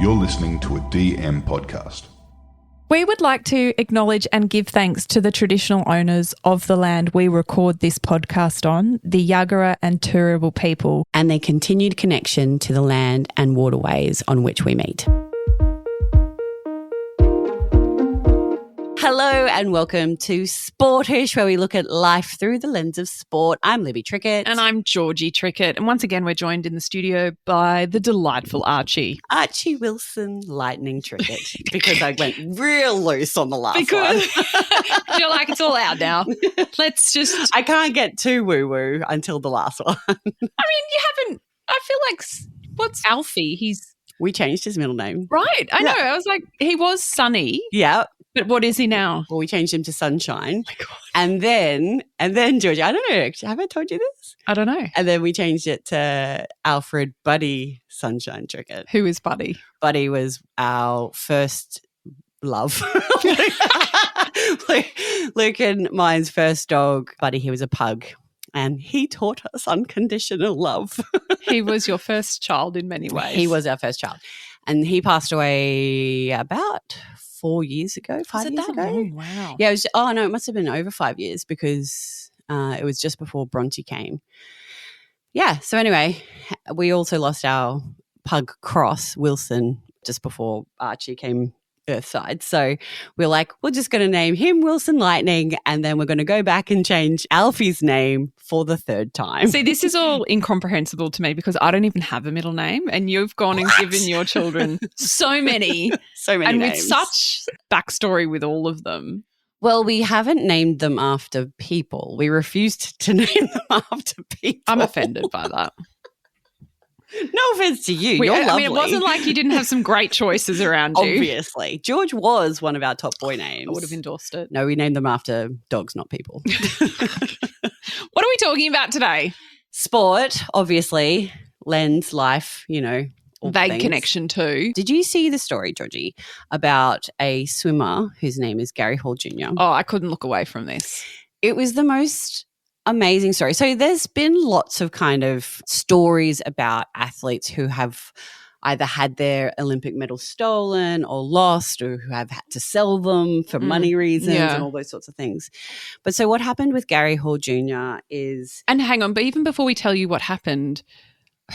You're listening to a DM podcast. We would like to acknowledge and give thanks to the traditional owners of the land we record this podcast on, the Yagara and Turrbal people, and their continued connection to the land and waterways on which we meet. Hello and welcome to Sportish, where we look at life through the lens of sport. I'm Libby Trickett. And I'm Georgie Trickett. And once again, we're joined in the studio by the delightful Archie. Archie Wilson Lightning Trickett, because I went real loose on the last one. You're like, it's all out now. Let's just... I can't get too woo-woo until the last one. I mean, you haven't... I feel like, what's Alfie? We changed his middle name. Right. I know. I was like, he was Sunny. Yeah. But what is he now? Well, we changed him to Sunshine. Oh my God. And then Georgie, I don't know, actually, have I told you this? I don't know. And then we changed it to Alfred Buddy Sunshine Trickett. Who is Buddy? Buddy was our first love. Luke and mine's first dog, Buddy, he was a pug. And he taught us unconditional love. He was your first child in many ways. He was our first child. And he passed away about 4 years ago, 5 years ago. Long? Wow. Yeah, it must have been over 5 years because it was just before Bronte came. Yeah, so anyway, we also lost our pug Cross, Wilson, just before Archie came Earthside. So we're like, we're just going to name him Wilson Lightning, and then we're going to go back and change Alfie's name for the third time. See, this is all incomprehensible to me because I don't even have a middle name, and you've gone and given your children so many and names. With such backstory with all of them. Well, we haven't named them after people. We refused to name them after people. I'm offended by that. No offense to you. You're lovely. I mean, it wasn't like you didn't have some great choices around you. Obviously. George was one of our top boy names. I would have endorsed it. No, we named them after dogs, not people. What are we talking about today? Sport, obviously. Lens, life, vague connection too. Did you see the story, Georgie, about a swimmer whose name is Gary Hall Jr.? Oh, I couldn't look away from this. It was the most amazing story. So there's been lots of kind of stories about athletes who have either had their Olympic medals stolen or lost, or who have had to sell them for money reasons and all those sorts of things. But so what happened with Gary Hall Jr. is... And hang on, but even before we tell you what happened,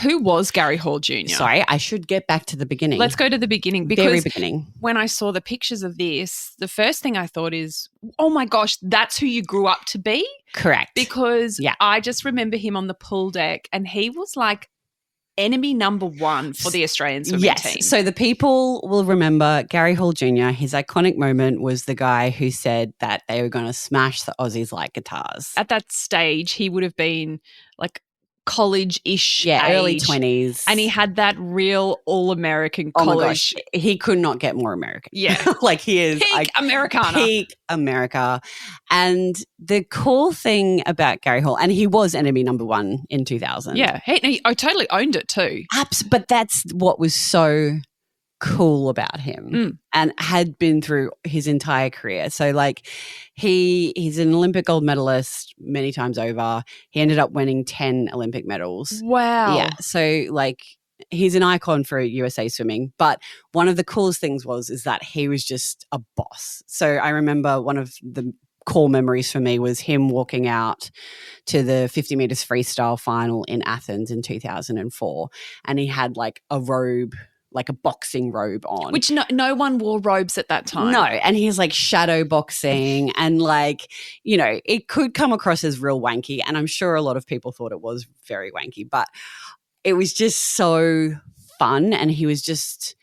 who was Gary Hall Jr.? Sorry, I should get back to the beginning. Let's go to the beginning. Because very beginning. When I saw the pictures of this, the first thing I thought is, oh my gosh, that's who you grew up to be? Correct. Because I just remember him on the pool deck, and he was like enemy number one for the Australian swimming team. So the people will remember Gary Hall Jr., his iconic moment was the guy who said that they were going to smash the Aussies like guitars. At that stage, he would have been like college-ish age, early 20s. And he had that real all-American college. Oh my gosh, he could not get more American. Yeah. Like he is peak Americana. Peak America. And the cool thing about Gary Hall, and he was enemy number one in 2000. Yeah, he totally owned it too. But that's what was so cool about him and had been through his entire career. So like he's an Olympic gold medalist many times over. He ended up winning 10 Olympic medals. Wow. Yeah. So like he's an icon for USA swimming. But one of the coolest things is that he was just a boss. So I remember one of the core memories for me was him walking out to the 50 meters freestyle final in Athens in 2004, and he had like a robe, like a boxing robe on. Which no one wore robes at that time. No, and he's like shadow boxing and like, it could come across as real wanky, and I'm sure a lot of people thought it was very wanky, but it was just so fun, and he was just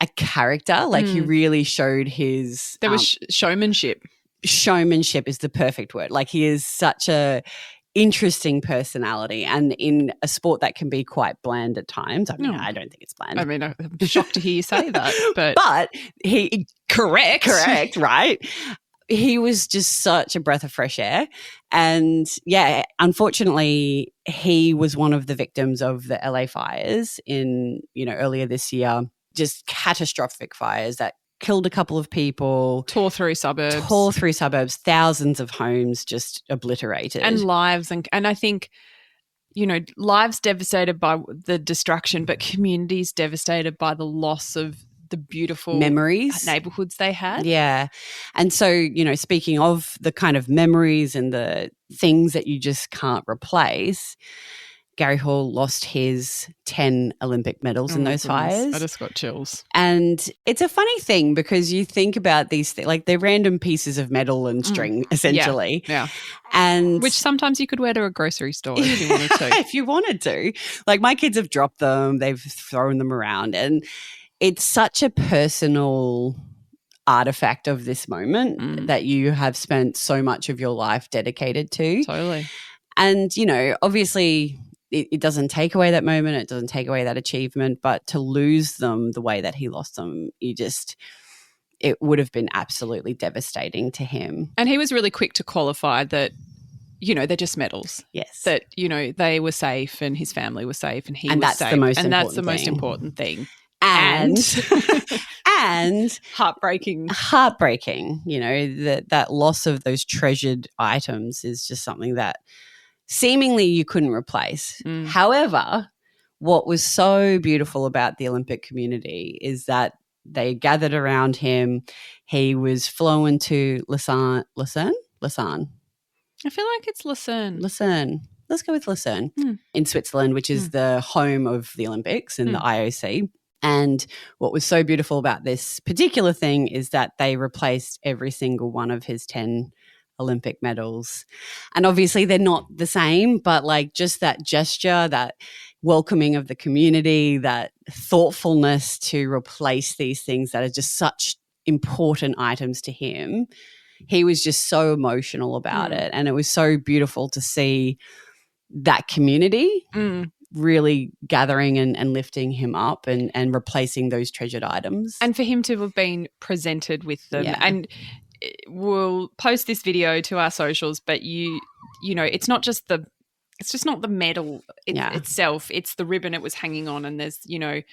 a character. Like he really showed his... There was showmanship. Showmanship is the perfect word. Like he is such a interesting personality, and in a sport that can be quite bland at times. I mean, I don't think it's bland. I mean, I'm shocked to hear you say that, but he correct, right? He was just such a breath of fresh air, and unfortunately, he was one of the victims of the LA fires in earlier this year. Just catastrophic fires that killed a couple of people. Tore through suburbs. Thousands of homes just obliterated. And lives. And I think lives devastated by the destruction, but communities devastated by the loss of the beautiful memories, neighborhoods they had. Yeah. And so, speaking of the kind of memories and the things that you just can't replace, Gary Hall lost his 10 Olympic medals in those fires. I just got chills. And it's a funny thing because you think about these things, like they're random pieces of metal and string, essentially. Yeah. And which sometimes you could wear to a grocery store if you wanted to. If you wanted to. Like my kids have dropped them, they've thrown them around, and it's such a personal artifact of this moment that you have spent so much of your life dedicated to. Totally. And, obviously it doesn't take away that moment. It doesn't take away that achievement. But to lose them the way that he lost them, it would have been absolutely devastating to him. And he was really quick to qualify that, they're just medals. Yes. That, they were safe and his family was safe and he was that's safe. The most and important that's the most important thing. And heartbreaking. That loss of those treasured items is just something that seemingly you couldn't replace. However, what was so beautiful about the Olympic community is that they gathered around him. He was flown to Lucerne. I feel like it's Lucerne. Let's go with Lucerne in Switzerland, which is the home of the Olympics and the IOC. And what was so beautiful about this particular thing is that they replaced every single one of his 10 Olympic medals. And obviously they're not the same, but like just that gesture, that welcoming of the community, that thoughtfulness to replace these things that are just such important items to him, he was just so emotional about it. And it was so beautiful to see that community really gathering and lifting him up and replacing those treasured items. And for him to have been presented with them. Yeah. And we'll post this video to our socials, but it's not just it's just not the medal itself. It's the ribbon it was hanging on, and there's the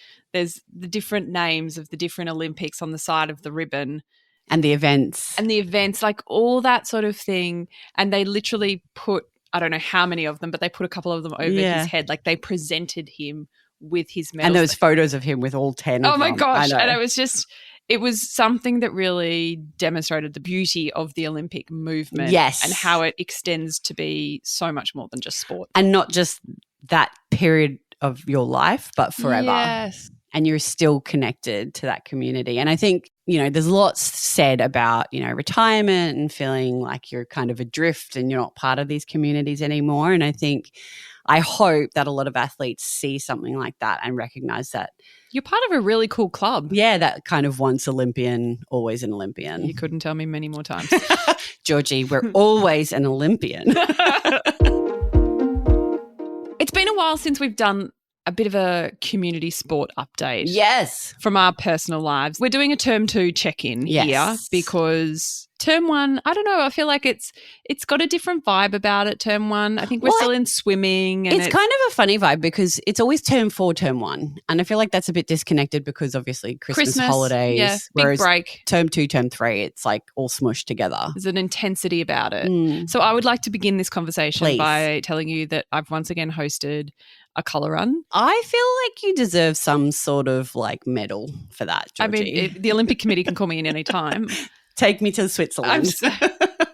different names of the different Olympics on the side of the ribbon. And the events, like all that sort of thing. And they literally put, I don't know how many of them, but they put a couple of them over his head. Like they presented him with his medals. And there was photos of him with all 10 of them. Oh my gosh. And it was something that really demonstrated the beauty of the Olympic movement. Yes. And how it extends to be so much more than just sport. And not just that period of your life, but forever. Yes. And you're still connected to that community. And I think, there's lots said about, retirement and feeling like you're kind of adrift and you're not part of these communities anymore. And I hope that a lot of athletes see something like that and recognize that you're part of a really cool club. Yeah, that kind of once Olympian, always an Olympian. You couldn't tell me many more times. Georgie, we're always an Olympian. It's been a while since we've done a bit of a community sport update. Yes. From our personal lives. We're doing a term 2 check-in here because term 1, I don't know, I feel like it's got a different vibe about it, term 1. I think we're still in swimming. And it's kind of a funny vibe because it's always term 4, term 1. And I feel like that's a bit disconnected because obviously Christmas holidays. Yeah, big break. Term 2, term 3, it's like all smushed together. There's an intensity about it. So I would like to begin this conversation by telling you that I've once again hosted a colour run. I feel like you deserve some sort of like medal for that, Georgie. I mean, the Olympic Committee can call me in any time. Take me to Switzerland.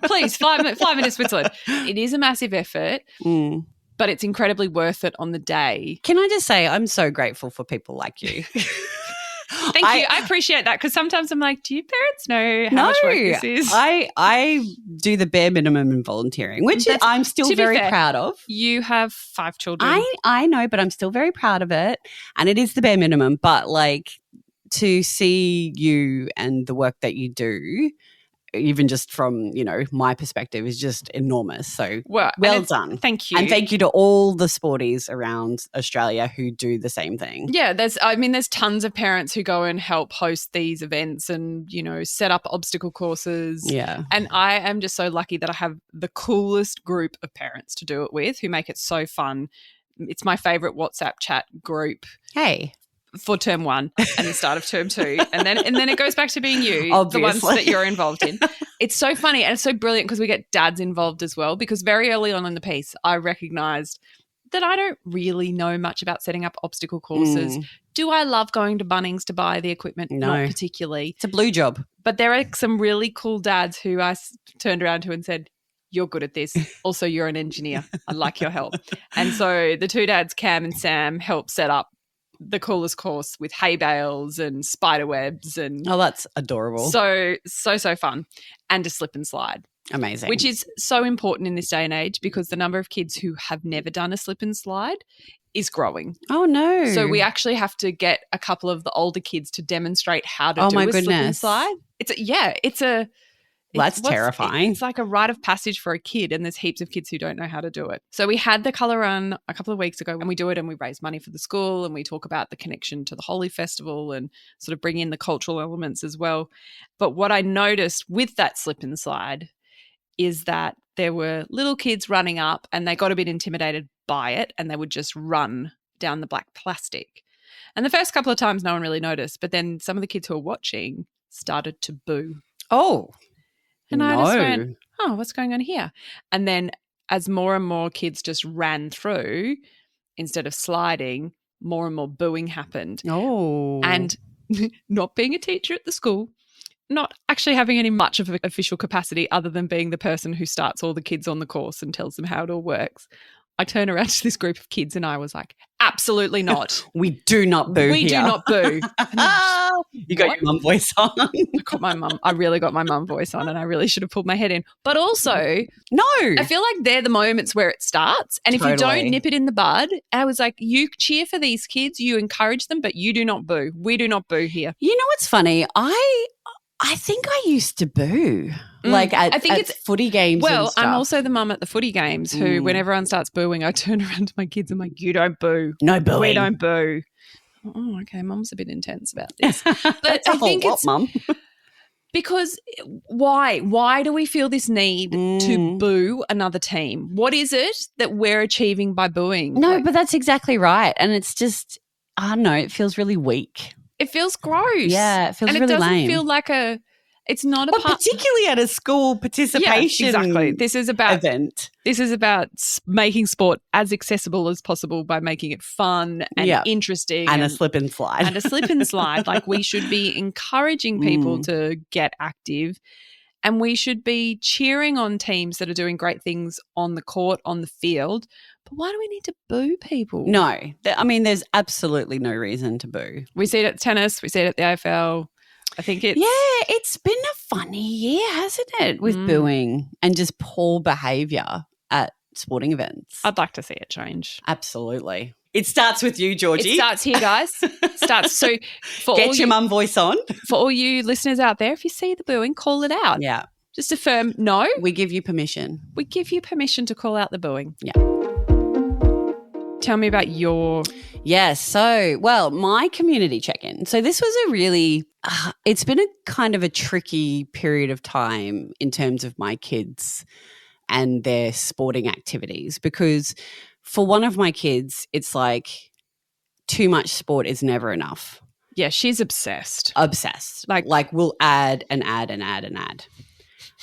Please, fly me to Switzerland. It is a massive effort, but it's incredibly worth it on the day. Can I just say I'm so grateful for people like you. Thank you. I appreciate that because sometimes I'm like, do your parents know how much work this is? I do the bare minimum in volunteering, which I'm still very proud of. You have 5 children. I know, but I'm still very proud of it. And it is the bare minimum. But like to see you and the work that you do, even just from, my perspective, is just enormous. So well done. Thank you. And thank you to all the sporties around Australia who do the same thing. Yeah, there's tons of parents who go and help host these events and, set up obstacle courses. Yeah. And I am just so lucky that I have the coolest group of parents to do it with who make it so fun. It's my favourite WhatsApp chat group. Hey. For term 1 and the start of term 2. And then it goes back to being you, obviously. The ones that you're involved in. It's so funny and it's so brilliant because we get dads involved as well because very early on in the piece I recognised that I don't really know much about setting up obstacle courses. Do I love going to Bunnings to buy the equipment? No. Not particularly. It's a blue job. But there are some really cool dads who I turned around to and said, you're good at this. Also, you're an engineer. I'd like your help. And so the two dads, Cam and Sam, helped set up the coolest course with hay bales and spider webs. And oh, that's adorable. So fun. And a slip and slide. Amazing. Which is so important in this day and age because the number of kids who have never done a slip and slide is growing. Oh, no. So we actually have to get a couple of the older kids to demonstrate how to do a slip and slide. That's terrifying. It's like a rite of passage for a kid, and there's heaps of kids who don't know how to do it. So we had the colour run a couple of weeks ago, and we do it and we raise money for the school and we talk about the connection to the Holy Festival and sort of bring in the cultural elements as well. But what I noticed with that slip and slide is that there were little kids running up and they got a bit intimidated by it and they would just run down the black plastic. And the first couple of times no one really noticed, but then some of the kids who were watching started to boo. Oh, and I just went, oh, what's going on here? And then as more and more kids just ran through, instead of sliding, more and more booing happened. Oh. And not being a teacher at the school, not actually having any much of an official capacity other than being the person who starts all the kids on the course and tells them how it all works, I turned around to this group of kids and I was like, absolutely not. We do not boo We here. do not boo. You got your mum voice on. I really got my mum voice on and I really should have pulled my head in. But also, no. I feel like they're the moments where it starts. And if you don't nip it in the bud, I was like, you cheer for these kids, you encourage them, but you do not boo. We do not boo here. You know what's funny? I think I used to boo, like at footy games. Well, and stuff. I'm also the mum at the footy games who, when everyone starts booing, I turn around to my kids and I'm like, you don't boo. No booing. We don't boo. Oh, okay. Mum's a bit intense about this. But I think it's Mum. Because why? Why do we feel this need to boo another team? What is it that we're achieving by booing? No, but that's exactly right. And it's just, I don't know, it feels really weak. It feels gross. Yeah, it feels really lame. And it doesn't feel like it's not a part. Particularly at a school participation exactly. This is about event. This is about making sport as accessible as possible by making it fun and interesting. And a slip and slide. And a slip and slide. Like we should be encouraging people to get active and we should be cheering on teams that are doing great things on the court, on the field. But why do we need to boo people? No. I mean, there's absolutely no reason to boo. We see it at tennis. We see it at the AFL. I think it's been a funny year, hasn't it, with booing and just poor behaviour at sporting events. I'd like to see it change. Absolutely. It starts with you, Georgie. It starts here, guys. So get your mum voice on. For all you listeners out there, if you see the booing, call it out. Yeah. Just affirm no. We give you permission. We give you permission to call out the booing. Yeah. Tell me about your... Yes. So, my community check-in. So this was a really, it's been a kind of a tricky period of time in terms of my kids and their sporting activities because for one of my kids, it's like too much sport is never enough. Yeah, she's obsessed. Obsessed. Like we'll add and add and add and add.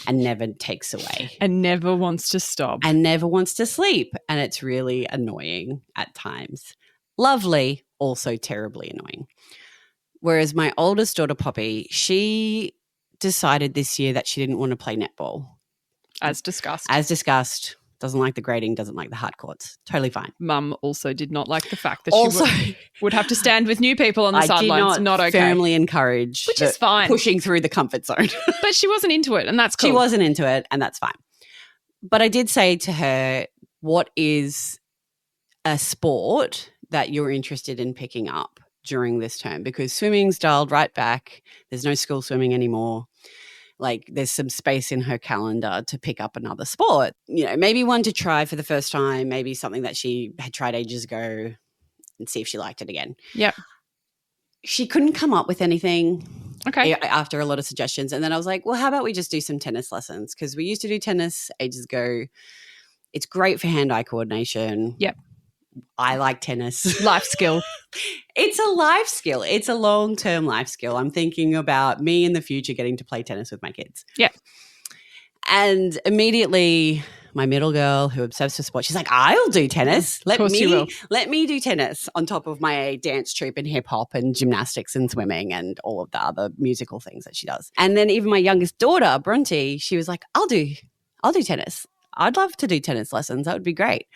And never takes away. And never wants to stop. And never wants to sleep. And it's really annoying at times. Lovely, also terribly annoying. Whereas my oldest daughter, Poppy, she decided this year that she didn't want to play netball. As discussed. Doesn't like the grading, doesn't like the hard courts. Totally fine. Mum also did not like the fact that she would have to stand with new people on the sidelines. Not okay. Firmly encourage. Which is fine. Pushing through the comfort zone. But she wasn't into it and that's cool. She wasn't into it and that's fine. But I did say to her, what is a sport that you're interested in picking up during this term? Because swimming's dialed right back. There's no school swimming anymore. Like there's some space in her calendar to pick up another sport, maybe one to try for the first time, maybe something that she had tried ages ago and see if she liked it again. Yeah. She couldn't come up with anything after a lot of suggestions. And then I was like, well, how about we just do some tennis lessons? Because we used to do tennis ages ago. It's great for hand-eye coordination. Yep. I like tennis. Life skill. It's a life skill. It's a long-term life skill. I'm thinking about me in the future getting to play tennis with my kids. Yeah. And immediately my middle girl who obsessed with sport, she's like, I'll do tennis. Let me do tennis on top of my dance troupe and hip hop and gymnastics and swimming and all of the other musical things that she does. And then even my youngest daughter, Bronte, she was like, I'll do tennis. I'd love to do tennis lessons. That would be great.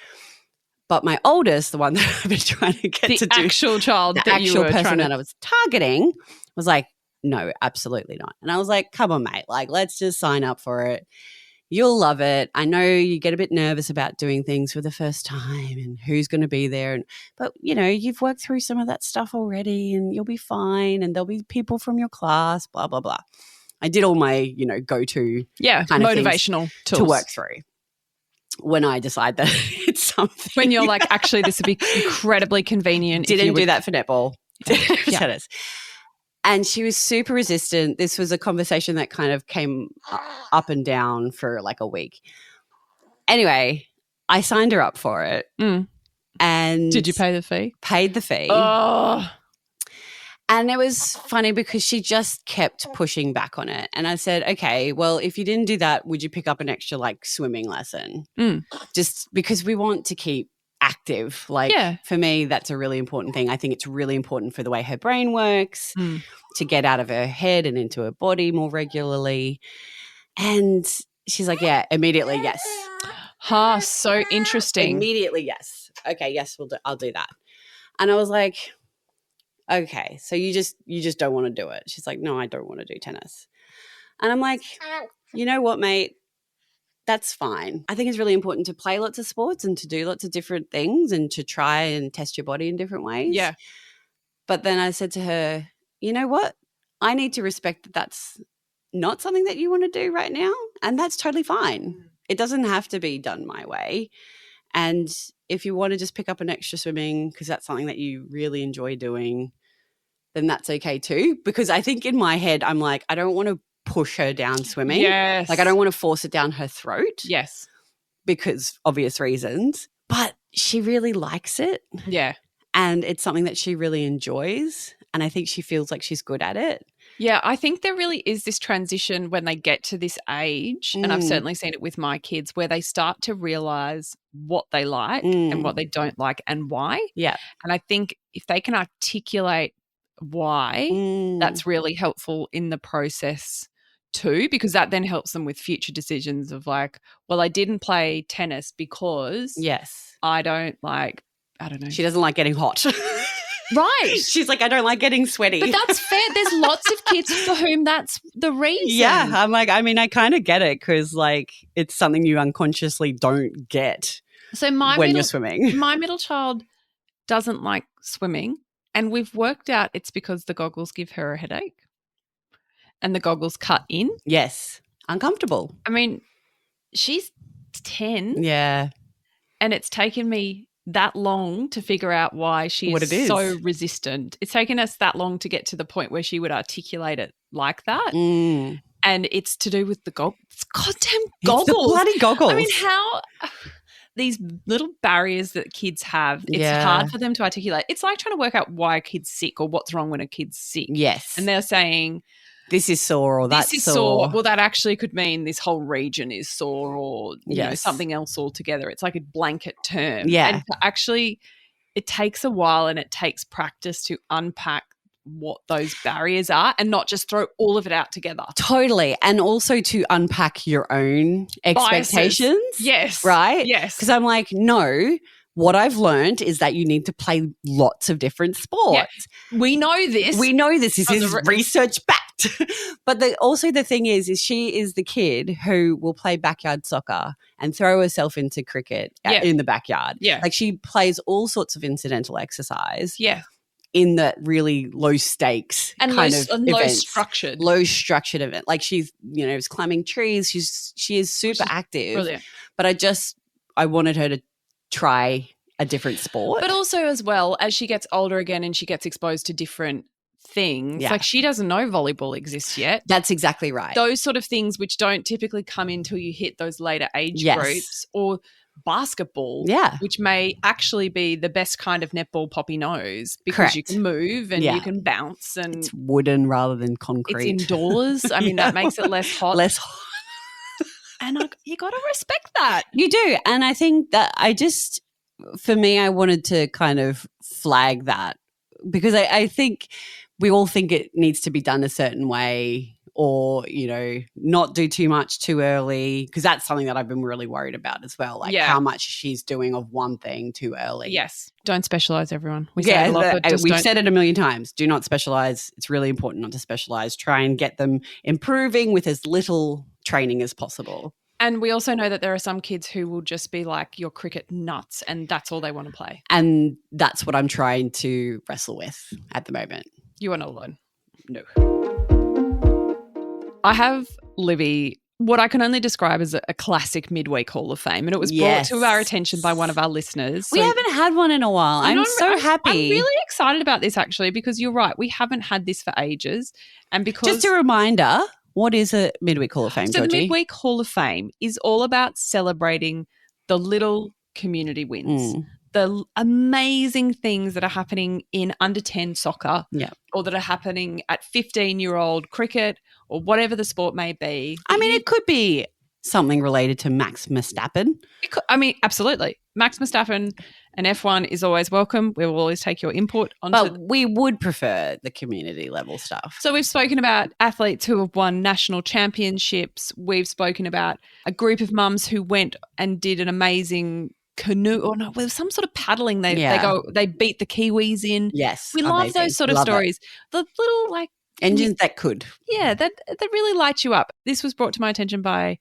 But my oldest, the one that I've been trying to get to do, the actual person that I was targeting, was like, no, absolutely not. And I was like, come on, mate, like, let's just sign up for it. You'll love it. I know you get a bit nervous about doing things for the first time and who's going to be there. But, you know, you've worked through some of that stuff already and you'll be fine and there'll be people from your class, blah, blah, blah. I did all my, you know, go-to kind of motivational tools to work through. When I decide that it's something. When you're like, actually, this would be incredibly convenient. Didn't do that for netball. Tennis. And she was super resistant. This was a conversation that kind of came up and down for like a week. Anyway, I signed her up for it. And did you pay the fee? Paid the fee. Oh. And it was funny because she just kept pushing back on it. And I said, okay, well, if you didn't do that, would you pick up an extra like swimming lesson? Just because we want to keep active. Like for me, that's a really important thing. I think it's really important for the way her brain works to get out of her head and into her body more regularly. And she's like, yeah, immediately, yes. So interesting. Immediately, yes. Okay, yes, I'll do that. And I was like, okay, so you just don't want to do it. She's like, no, I don't want to do tennis. And I'm like, you know what, mate? That's fine. I think it's really important to play lots of sports and to do lots of different things and to try and test your body in different ways. Yeah. But then I said to her, you know what? I need to respect that that's not something that you want to do right now, and that's totally fine. It doesn't have to be done my way. And if you want to just pick up an extra swimming because that's something that you really enjoy doing, then that's okay too. Because I think in my head, I'm like, I don't want to push her down swimming. Yes. Like I don't want to force it down her throat. Yes. Because obvious reasons. But she really likes it. Yeah. And it's something that she really enjoys. And I think she feels like she's good at it. Yeah, I think there really is this transition when they get to this age, and I've certainly seen it with my kids, where they start to realise what they like and what they don't like and why. Yeah. And I think if they can articulate why, that's really helpful in the process too, because that then helps them with future decisions of like, well, I didn't play tennis because I don't know. She doesn't like getting hot. Right. She's like, I don't like getting sweaty. But that's fair. There's lots of kids for whom that's the reason. Yeah. I'm like, I mean, I kind of get it because like it's something you unconsciously don't get when you're swimming. My middle child doesn't like swimming, and we've worked out it's because the goggles give her a headache and the goggles cut in. Yes. Uncomfortable. I mean, she's 10. Yeah. And it's taken me that long to figure out why she is so resistant. It's taken us that long to get to the point where she would articulate it like that. And it's to do with the goggles. It's goddamn goggles. It's the bloody goggles. I mean, how these little barriers that kids have, it's hard for them to articulate. It's like trying to work out why a kid's sick or what's wrong when a kid's sick. Yes. And they're saying, this is sore or that's sore. Well, that actually could mean this whole region is sore or you know, something else altogether. It's like a blanket term. Yeah. And actually it takes a while and it takes practice to unpack what those barriers are and not just throw all of it out together. Totally. And also to unpack your own expectations. Biases. Yes. Right? Yes. Because I'm like, no, what I've learned is that you need to play lots of different sports. Yeah. We know this. This is research backed. But also the thing is she is the kid who will play backyard soccer and throw herself into cricket in the backyard. Yeah. Like she plays all sorts of incidental exercise. Yeah. In the really low stakes and kind of events. Low structured event. Like she's, is climbing trees. She is super active. Brilliant. But I wanted her to try a different sport. But also as well, as she gets older again and she gets exposed to different things, like she doesn't know volleyball exists yet. That's exactly right. Those sort of things which don't typically come in until you hit those later age groups, or basketball, which may actually be the best kind of netball Poppy knows because you can move and you can bounce and it's wooden rather than concrete. It's indoors. I mean, that makes it less hot. And you got to respect that. You do. And I think that for me, I wanted to kind of flag that because I think we all think it needs to be done a certain way or, not do too much too early because that's something that I've been really worried about as well, like how much she's doing of one thing too early. Yes. Don't specialise, everyone. We say it a lot, but we've said it a million times. Do not specialise. It's really important not to specialise. Try and get them improving with as little training as possible. And we also know that there are some kids who will just be like your cricket nuts and that's all they want to play. And that's what I'm trying to wrestle with at the moment. You are not alone. No. I have Libby, what I can only describe as a classic midweek Hall of Fame, and it was brought to our attention by one of our listeners. We haven't had one in a while. I'm so happy. I'm really excited about this actually because you're right. We haven't had this for ages. And because just a reminder, what is a midweek Hall of Fame, Georgie? The midweek Hall of Fame is all about celebrating the little community wins, the amazing things that are happening in under 10 soccer or that are happening at 15-year-old cricket or whatever the sport may be. I mean, it could be something related to Max Verstappen. Absolutely. Max Verstappen and F1 is always welcome. We will always take your input on. But we would prefer the community level stuff. So we've spoken about athletes who have won national championships. We've spoken about a group of mums who went and did an amazing canoe with some sort of paddling. They beat the Kiwis in. Yes. We love those sort of stories. The little engines that could. Yeah, that really light you up. This was brought to my attention by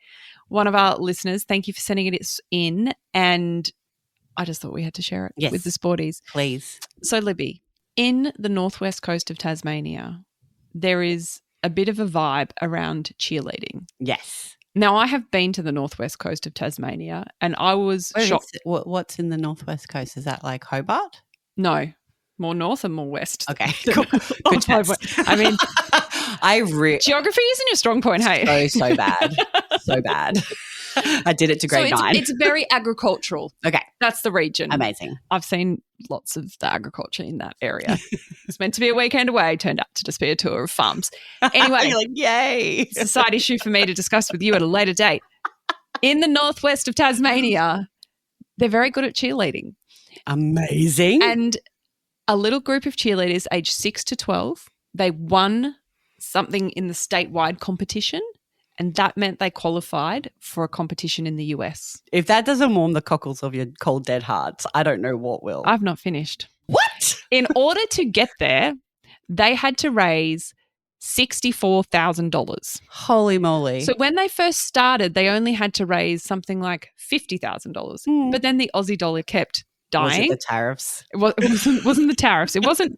one of our listeners. Thank you for sending it in. And I just thought we had to share it with the sporties. Please. So, Libby, in the northwest coast of Tasmania, there is a bit of a vibe around cheerleading. Yes. Now, I have been to the northwest coast of Tasmania and I was shocked. What's in the northwest coast? Is that like Hobart? No. More north and more west. Okay, cool. Good test. I mean, geography isn't your strong point, hey? So bad. So bad. I did it to grade 9. It's very agricultural. Okay. That's the region. Amazing. I've seen lots of the agriculture in that area. It's meant to be a weekend away, turned out to just be a tour of farms. Anyway. You're like, yay. It's a side issue for me to discuss with you at a later date. In the northwest of Tasmania, they're very good at cheerleading. Amazing. And a little group of cheerleaders aged 6 to 12, they won something in the statewide competition, and that meant they qualified for a competition in the US. If that doesn't warm the cockles of your cold, dead hearts, I don't know what will. I've not finished. What? In order to get there, they had to raise $64,000. Holy moly. So when they first started, they only had to raise something like $50,000. But then the Aussie dollar kept dying. Was it the tariffs? It wasn't the tariffs. It wasn't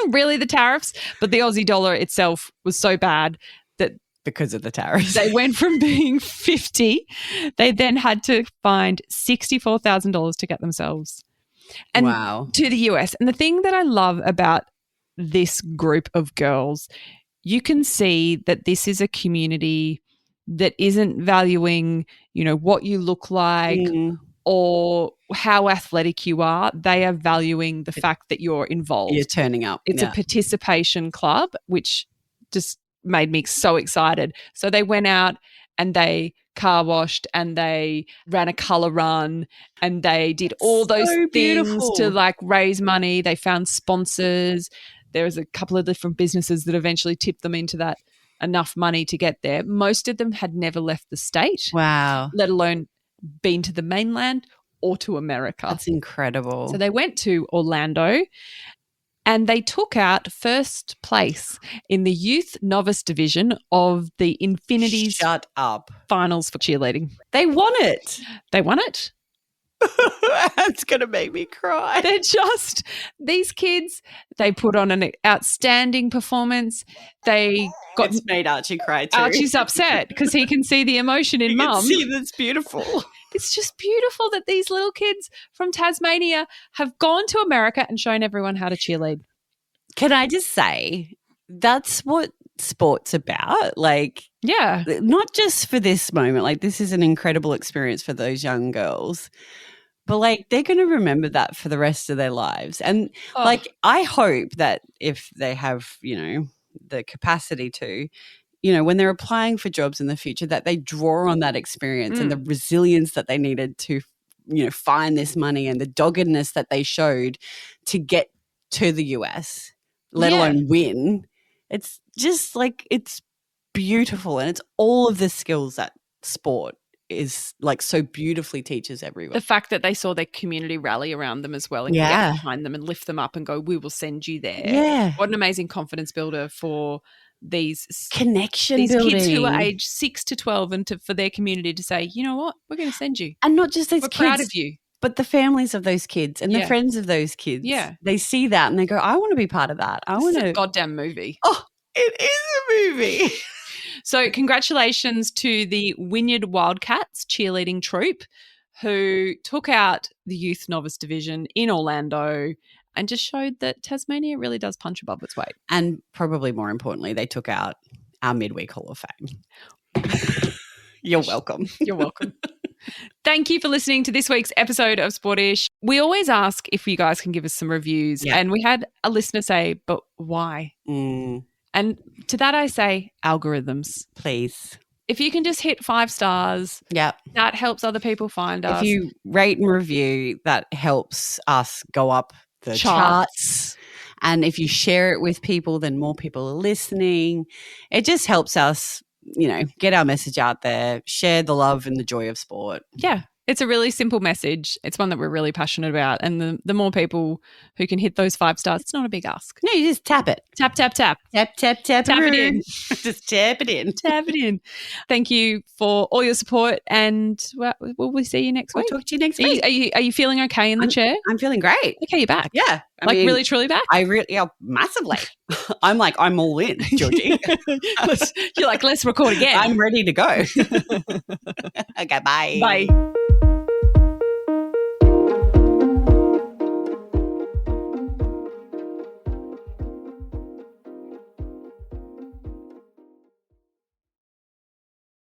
really the tariffs, but the Aussie dollar itself was so bad that because of the tariffs, they went from being 50. They then had to find $64,000 to get themselves to the US. And the thing that I love about this group of girls, you can see that this is a community that isn't valuing, what you look like or how athletic you are. They are valuing the fact that you're involved. You're turning up. It's a participation club, which just made me so excited. So they went out and they car washed and they ran a colour run and they did all those things to raise money. They found sponsors. There was a couple of different businesses that eventually tipped them into that enough money to get there. Most of them had never left the state. Wow. Let alone been to the mainland or to America. That's incredible. So they went to Orlando and they took out first place in the youth novice division of the Infinities Shut up. finals for cheerleading. They won it. They won it. That's going to make me cry. They're just these kids. They put on an outstanding performance. They got it's made Archie cry too. Archie's upset because he can see the emotion in mum. See, that's beautiful. It's just beautiful that these little kids from Tasmania have gone to America and shown everyone how to cheerlead. Can I just say that's what sport's about? Yeah. Not just for this moment. This is an incredible experience for those young girls. But they're going to remember that for the rest of their lives. And I hope that if they have, the capacity to, you know, when they're applying for jobs in the future, that they draw on that experience and the resilience that they needed to, you know, find this money and the doggedness that they showed to get to the US, let alone win. It's just like, it's beautiful. And it's all of the skills that sport is like so beautifully teaches everyone. The fact that they saw their community rally around them as well and get behind them and lift them up and go, we will send you there. Yeah. What an amazing confidence builder for these connection building. Kids who are aged 6 to 12 and for their community to say, you know what, we're going to send you. And not just those we're kids. Proud of you. But the families of those kids and the friends of those kids. Yeah. They see that and they go, I want to be part of that. I want to. It's a goddamn movie. Oh, it is a movie. So congratulations to the Wynyard Wildcats cheerleading troupe who took out the youth novice division in Orlando and just showed that Tasmania really does punch above its weight. And probably more importantly, they took out our midweek Hall of Fame. You're welcome. You're welcome. Thank you for listening to this week's episode of Sportish. We always ask if you guys can give us some reviews. And we had a listener say, but why? And to that I say, algorithms. Please. If you can just hit 5 stars, that helps other people find us. If you rate and review, that helps us go up the charts. And if you share it with people, then more people are listening. It just helps us, you know, get our message out there, share the love and the joy of sport. Yeah. It's a really simple message. It's one that we're really passionate about. And the more people who can hit those 5 stars, it's not a big ask. No, you just tap it. Tap, tap, tap. Tap, tap, tap. Tap it in. Just tap it in. Tap it in. Thank you for all your support. And will we see you next week? We'll talk to you next week. Are you feeling okay in the chair? I'm feeling great. Okay, you're back. Yeah. I mean, really, truly back? Massively. I'm all in, Georgie. You're like, let's record again. I'm ready to go. Okay, bye. Bye.